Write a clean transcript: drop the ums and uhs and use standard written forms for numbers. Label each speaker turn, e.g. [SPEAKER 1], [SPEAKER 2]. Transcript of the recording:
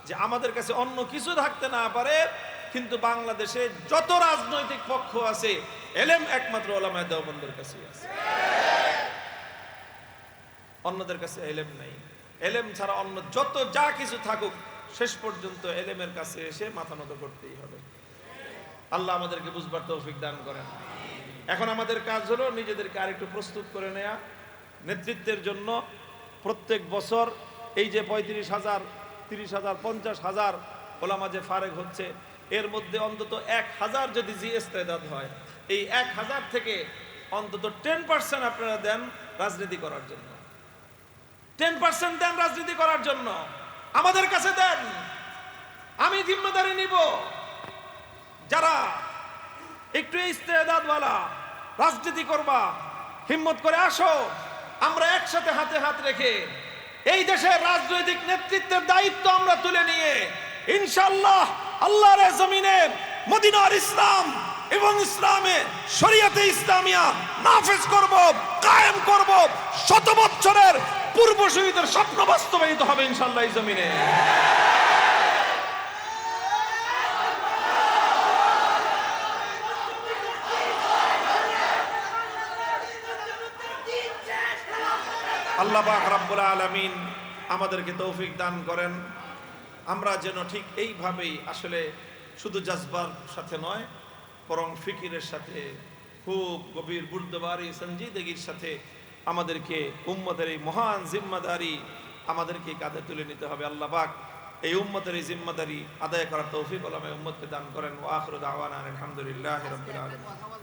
[SPEAKER 1] যে আমাদের কাছে অন্য কিছু থাকতে না পারে, কিন্তু বাংলাদেশে যত রাজনৈতিক পক্ষ আছে এলেম একমাত্র উলামায়ে দেওবন্দের কাছেই আছে, অন্যদের কাছে এলেম নাই। এলেম ছাড়া অন্য যত যা কিছু থাকুক শেষ পর্যন্ত এলেমের কাছে এসে মাথা নত করতেই হবে। আল্লাহ আমাদেরকে বুঝবার তৌফিক দান করেন। এখন আমাদের কাজ হলো নিজেদেরকে আরেকটু প্রস্তুত করে নেয়া নেতৃত্বের জন্য। প্রত্যেক বছর এই যে 35,000, 30,000, 50,000 ওলামা যে ফারেক হচ্ছে, এর মধ্যে অন্তত 1,000 যদি জি ইস্তেদাদ হয়, এই 1,000 থেকে অন্তত 10% আপনারা দেন রাজনীতি করার জন্য। 10% দেন রাজনীতি করার জন্য, আমাদের কাছে দেন, আমি জিম্মেদারি নিব। যারা একটু ইস্তেদাদওয়ালা রাজনীতি করবা, হিম্মত করে আসো, আমরা একসাথে হাতে হাত রেখে এই দেশের রাজনৈতিক নেতৃত্বের দায়িত্ব আমরা তুলে নিয়ে ইনশাআল্লাহ আল্লাহর জমিনে মদিনার ইসলাম এবং ইসলামে শরীয়তে ইসলামিয়া নাফিজ করব, কায়েম করব। 100 বছরের পূর্বসূরীদের স্বপ্ন বাস্তবায়িত হবে ইনশাআল্লাহ এই জমিনে। আল্লাহ পাক রব্বুল আলামিন আমাদেরকে তৌফিক দান করেন, আমরা যেন ঠিক এইভাবেই আসলে শুধু জজবার সাথে নয়, বরং ফিকিরের সাথে, খুব গভীর বুর্দবারি সঞ্জিদগির সাথে আমাদেরকে উম্মতের এই মহান জিম্মাদারি আমাদেরকে কাঁধে তুলে নিতে হবে। আল্লাহ পাক এই উম্মতের এই জিম্মাদারি আদায় করার তৌফিক উম্মতকে দান করেন। ওয়া আখিরু দাওয়ানা আলহামদুলিল্লাহি রাব্বিল আলামিন।